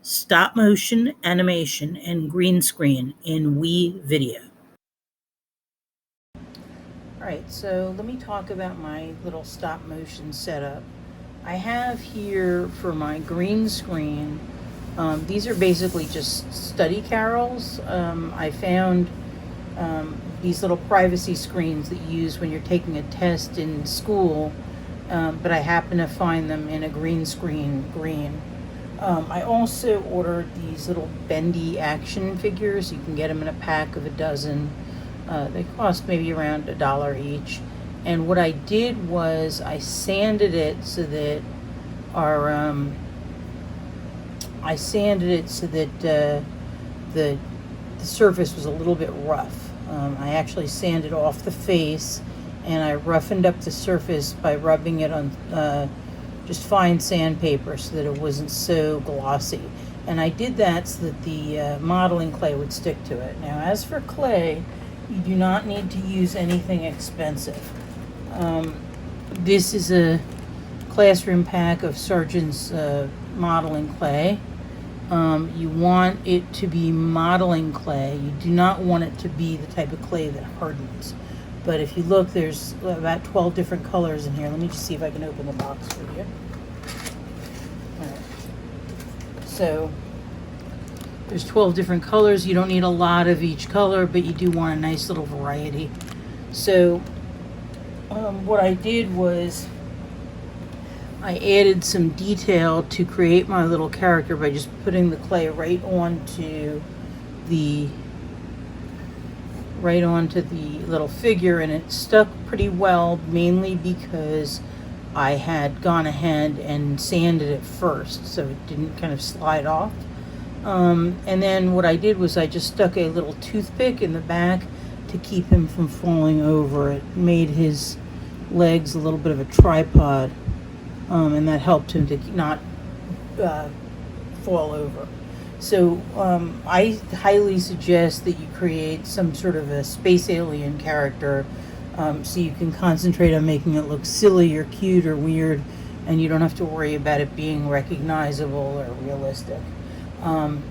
Stop motion animation and green screen in WeVideo. All right, so let me talk about my little stop motion setup. I have here for my green screen, these are basically just study carrels. I found these little privacy screens that you use when you're taking a test in school, but I happen to find them in a green screen green. I also ordered these little bendy action figures. You can get them in a pack of a dozen. They cost maybe around $1 each. And what I did was I sanded it so that the surface was a little bit rough. I actually sanded off the face, and I roughened up the surface by rubbing it on just fine sandpaper so that it wasn't so glossy. And I did that so that the modeling clay would stick to it. Now, as for clay, you do not need to use anything expensive. This is a classroom pack of Sargent's modeling clay. You want it to be modeling clay. You do not want it to be the type of clay that hardens. But if you look, there's about 12 different colors in here. Let me just see if I can open the box for you. All right. So there's 12 different colors. You don't need a lot of each color, but you do want a nice little variety. So what I did was I added some detail to create my little character by just putting the clay right onto the little figure, and it stuck pretty well, mainly because I had gone ahead and sanded it first so it didn't kind of slide off. And then what I did was I just stuck a little toothpick in the back to keep him from falling over. It made his legs a little bit of a tripod, and that helped him to not fall over. So I highly suggest that you create some sort of a space alien character, so you can concentrate on making it look silly or cute or weird, and you don't have to worry about it being recognizable or realistic.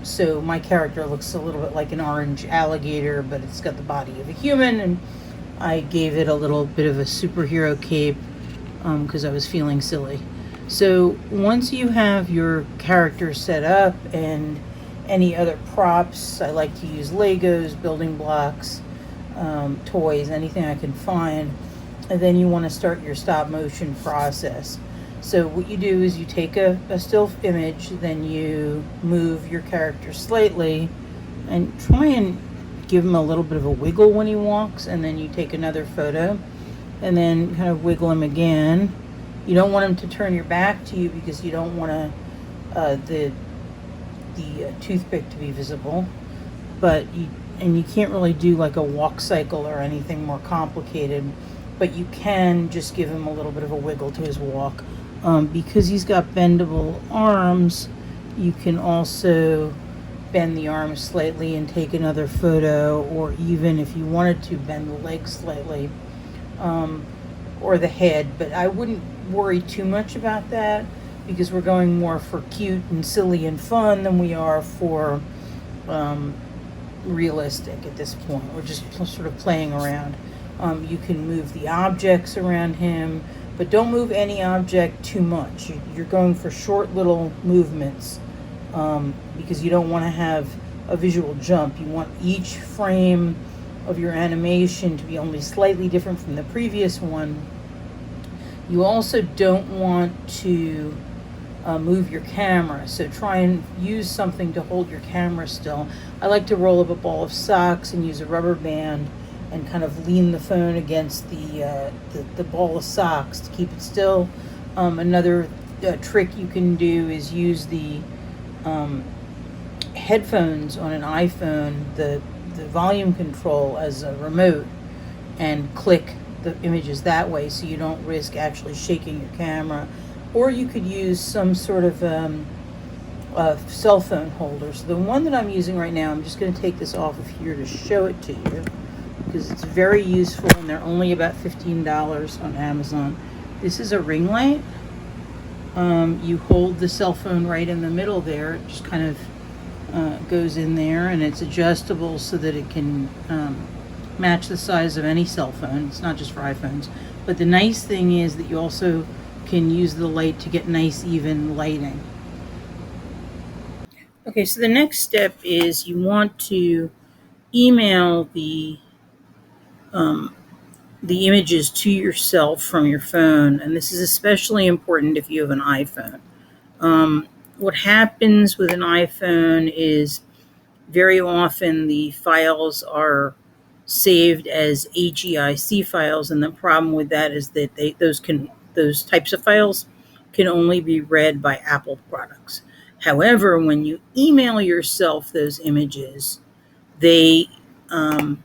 So my character looks a little bit like an orange alligator, but it's got the body of a human, and I gave it a little bit of a superhero cape because I was feeling silly. So once you have your character set up and any other props, I like to use Legos, building blocks, toys, anything I can find, and then you want to start your stop motion process. So what you do is you take a still image, then you move your character slightly and try and give him a little bit of a wiggle when he walks, and then you take another photo and then kind of wiggle him again. You don't want him to turn your back to you because you don't want the toothpick to be visible, but you can't really do like a walk cycle or anything more complicated, but you can just give him a little bit of a wiggle to his walk. Because he's got bendable arms, you can also bend the arms slightly and take another photo, or even if you wanted to bend the legs slightly, or the head, but I wouldn't worry too much about that because we're going more for cute and silly and fun than we are for realistic at this point. We're just sort of playing around. You can move the objects around him, but don't move any object too much. You're going for short little movements because you don't want to have a visual jump. You want each frame of your animation to be only slightly different from the previous one. You also don't want to move your camera, so try and use something to hold your camera still. I like to roll up a ball of socks and use a rubber band and kind of lean the phone against the ball of socks to keep it still. Another trick you can do is use the headphones on an iPhone, the volume control as a remote, and click the images that way so you don't risk actually shaking your camera. Or you could use some sort of cell phone holder. So the one that I'm using right now, I'm just going to take this off of here to show it to you because it's very useful, and they're only about $15 on Amazon. This is a ring light, You hold the cell phone right in the middle there. It just kind of goes in there, and it's adjustable so that it can match the size of any cell phone. It's not just for iPhones. But the nice thing is that you also can use the light to get nice, even lighting. Okay, so the next step is you want to email um, the images to yourself from your phone, and this is especially important if you have an iPhone. What happens with an iPhone is very often the files are saved as AGIC files, and the problem with that is that those types of files can only be read by Apple products. However, when you email yourself those images, they um,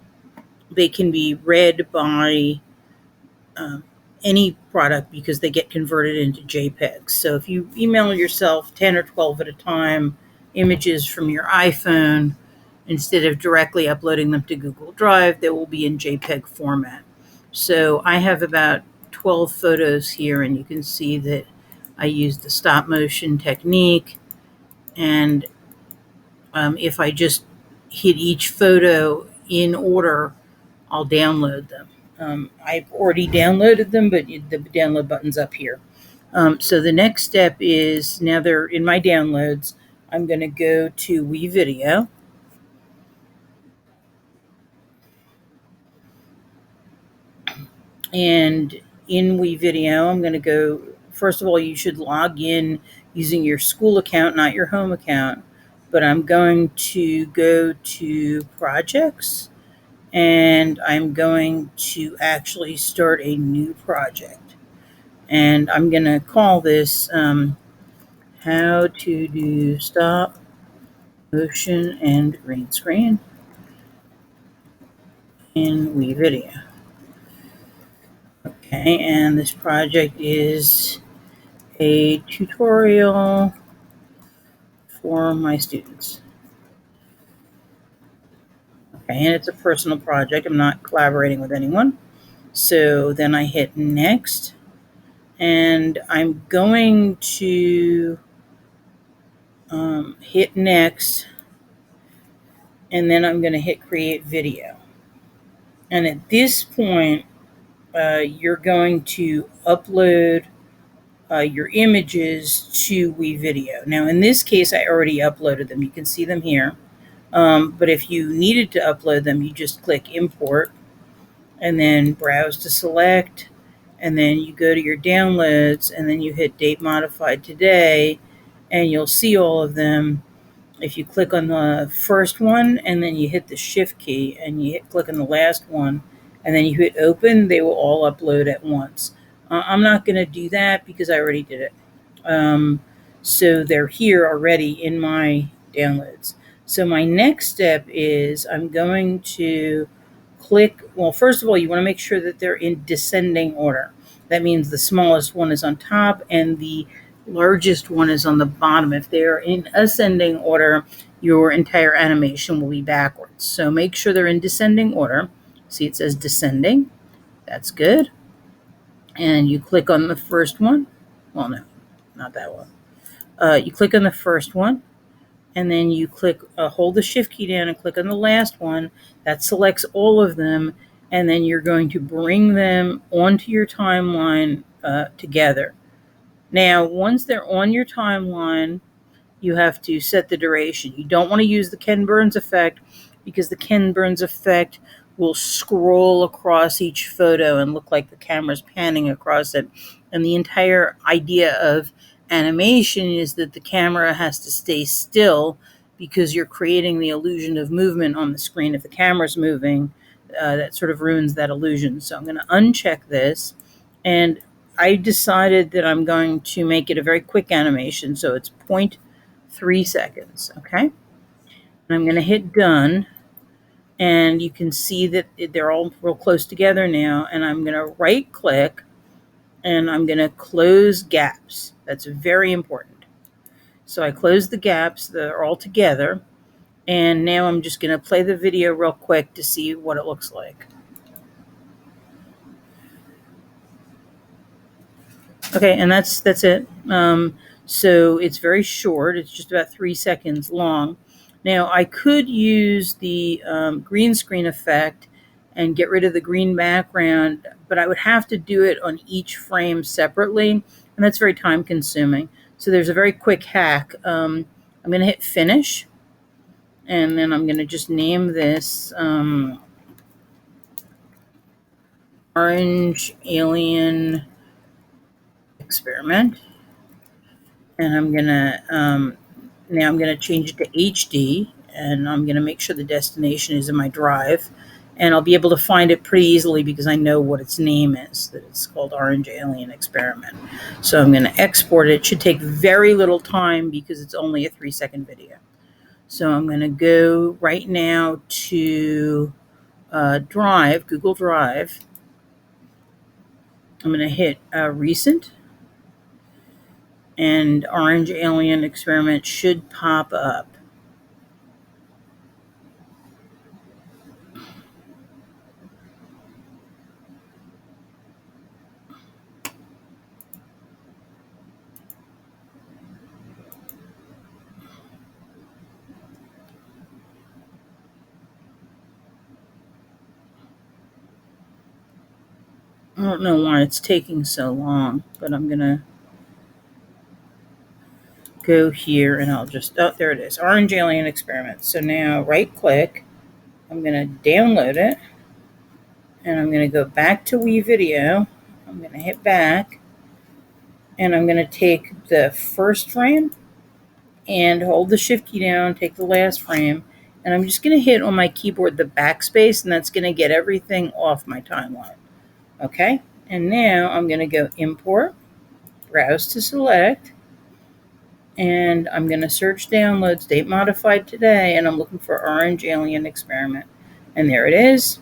they can be read by um, any product because they get converted into JPEGs. So if you email yourself 10 or 12 at a time images from your iPhone, instead of directly uploading them to Google Drive, they will be in JPEG format. So I have about 12 photos here, and you can see that I used the stop motion technique. And if I just hit each photo in order, I'll download them. I've already downloaded them, but the download button's up here. So the next step is, now they're in my downloads, I'm going to go to WeVideo. And in WeVideo, I'm going to go, first of all, you should log in using your school account, not your home account. But I'm going to go to projects, and I'm going to actually start a new project. And I'm going to call this How to Do Stop Motion and Green Screen in WeVideo. Okay, and this project is a tutorial for my students. Okay, and it's a personal project. I'm not collaborating with anyone. So then I hit next, and I'm going to hit next, and then I'm going to hit create video. And at this point, you're going to upload your images to WeVideo. Now, in this case, I already uploaded them. You can see them here. But if you needed to upload them, you just click import and then browse to select. And then you go to your downloads, and then you hit date modified today, and you'll see all of them. If you click on the first one and then you hit the shift key and you click on the last one and then you hit open, they will all upload at once. I'm not going to do that because I already did it. So they're here already in my downloads. So my next step is I'm going to click, well, first of all, you want to make sure that they're in descending order. That means the smallest one is on top and the largest one is on the bottom. If they're in ascending order, your entire animation will be backwards. So make sure they're in descending order. See, it says descending. That's good. And you click on the first one. Well, no, not that one. You click on the first one, and then you click, hold the shift key down and click on the last one. That selects all of them, and then you're going to bring them onto your timeline together. Now, once they're on your timeline, you have to set the duration. You don't want to use the Ken Burns effect because the Ken Burns effect will scroll across each photo and look like the camera's panning across it. And the entire idea of animation is that the camera has to stay still because you're creating the illusion of movement on the screen. If the camera's moving, that sort of ruins that illusion. So I'm going to uncheck this, and I decided that I'm going to make it a very quick animation. So it's 0.3 seconds, okay? And I'm going to hit done, and you can see that they're all real close together now, and I'm going to right click, and I'm going to close gaps. That's very important. So I close the gaps, they're all together, and now I'm just going to play the video real quick to see what it looks like. Okay, and that's it. So it's very short. It's just about 3 seconds long. Now I could use the green screen effect and get rid of the green background, but I would have to do it on each frame separately, and that's very time consuming. So there's a very quick hack. I'm going to hit finish, and then I'm going to just name this Orange Alien Experiment, and I'm going to now I'm going to change it to HD, and I'm going to make sure the destination is in my drive, and I'll be able to find it pretty easily because I know what its name is, that it's called Orange Alien Experiment. So I'm going to export it. It should take very little time because it's only a 3-second video. So I'm going to go right now to Drive, Google Drive. I'm going to hit Recent, and Orange Alien Experiment should pop up. I don't know why it's taking so long, but I'm going to go here and I'll just, oh, there it is, Orange Alien Experiment. So now right click, I'm going to download it, and I'm going to go back to WeVideo. I'm going to hit back, and I'm going to take the first frame and hold the shift key down, take the last frame, and I'm just going to hit on my keyboard the backspace, and that's going to get everything off my timeline. Okay, and now I'm going to go import, browse to select, and I'm going to search downloads, date modified today, and I'm looking for Orange Alien Experiment. And there it is.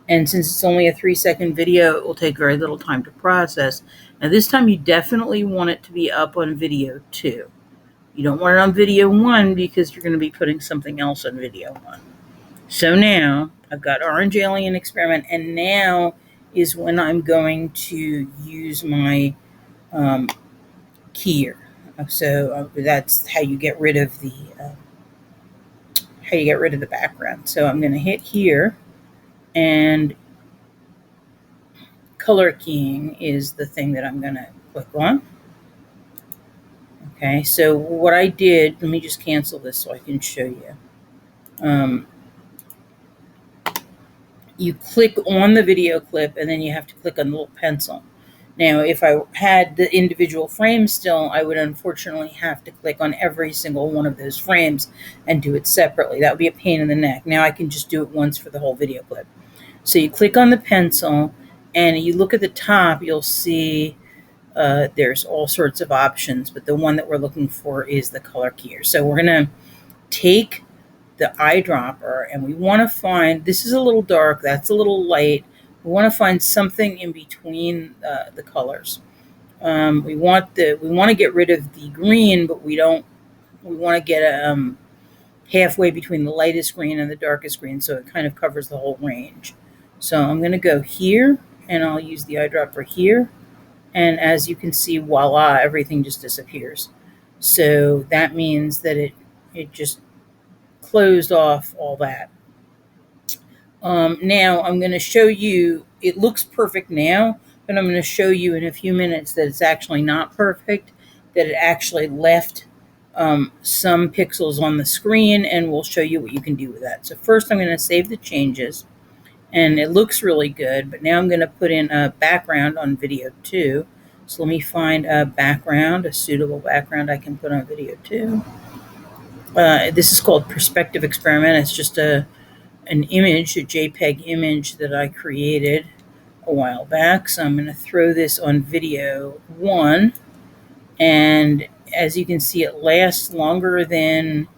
And since it's only a 3-second video, it will take very little time to process. Now this time you definitely want it to be up on video 2. You don't want it on video 1 because you're going to be putting something else on video 1. So now I've got Orange Alien Experiment, and now is when I'm going to use my keyer. So that's how you get rid of the background. So I'm going to hit here, and color keying is the thing that I'm going to click on. Okay, so what I did, let me just cancel this so I can show you. You click on the video clip, and then you have to click on the little pencil. Now, if I had the individual frames still, I would unfortunately have to click on every single one of those frames and do it separately. That would be a pain in the neck. Now I can just do it once for the whole video clip. So you click on the pencil, and you look at the top, you'll see there's all sorts of options, but the one that we're looking for is the color keyer. So we're going to take the eyedropper, and we want to find, this is a little dark, that's a little light. We want to find something in between the colors. We want to get rid of the green, but we want to get halfway between the lightest green and the darkest green, so it kind of covers the whole range. So I'm going to go here, and I'll use the eyedropper here, and as you can see, voila, everything just disappears. So that means that it just closed off all that. Now I'm going to show you, it looks perfect now, but I'm going to show you in a few minutes that it's actually not perfect, that it actually left some pixels on the screen, and we'll show you what you can do with that. So first I'm going to save the changes, and it looks really good, but now I'm going to put in a background on video 2. So let me find a background, a suitable background I can put on video 2. This is called Perspective Experiment. It's just an image, a JPEG image that I created a while back. So I'm going to throw this on video 1, and as you can see, it lasts longer than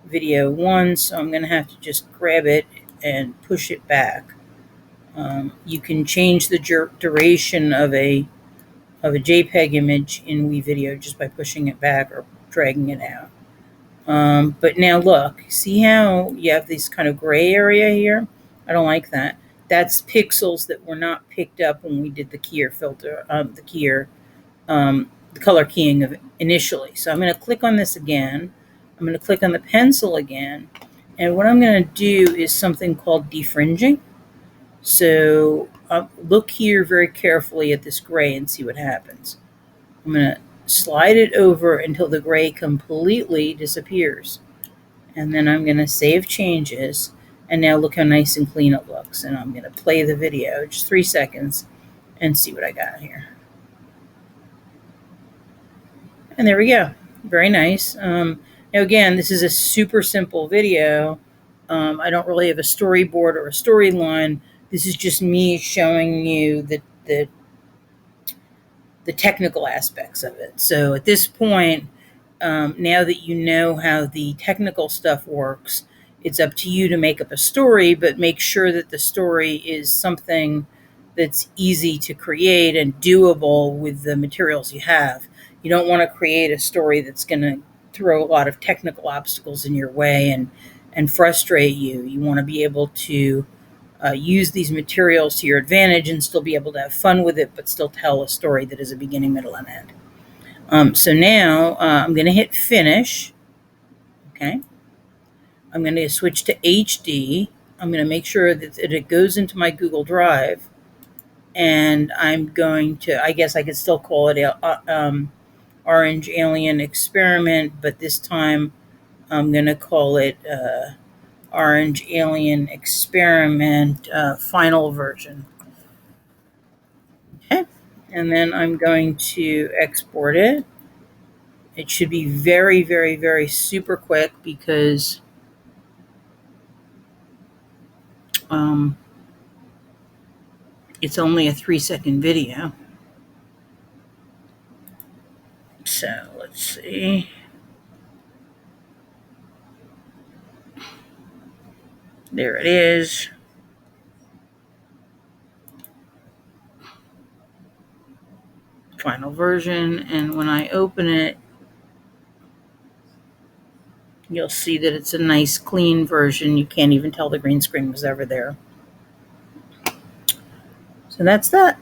video 1, so I'm going to have to just grab it and push it back. You can change the duration of a JPEG image in WeVideo just by pushing it back or dragging it out. But now look, see how you have this kind of gray area here? I don't like that. That's pixels that were not picked up when we did the keyer filter, the color keying of it initially. So I'm going to click on this again. I'm going to click on the pencil again. And what I'm going to do is something called defringing. So look here very carefully at this gray and see what happens. I'm going to slide it over until the gray completely disappears. And then I'm going to save changes. And now look how nice and clean it looks. And I'm going to play the video, just 3 seconds, and see what I got here. And there we go. Very nice. Now, again, this is a super simple video. I don't really have a storyboard or a storyline. This is just me showing you the technical aspects of it. So at this point, now that you know how the technical stuff works, it's up to you to make up a story, but make sure that the story is something that's easy to create and doable with the materials you have. You don't want to create a story that's going to throw a lot of technical obstacles in your way and frustrate you. You want to be able to use these materials to your advantage and still be able to have fun with it, but still tell a story that is a beginning, middle, and end. So now I'm going to hit finish. Okay. I'm going to switch to HD. I'm going to make sure that it goes into my Google Drive. And I'm going to, I guess I could still call it Orange Alien Experiment, but this time I'm going to call it Orange Alien Experiment Final Version. Okay. And then I'm going to export it. It should be very, very, very super quick because it's only a 3-second video. So let's see. There it is. Final version. And when I open it, you'll see that it's a nice clean version. You can't even tell the green screen was ever there. So that's that.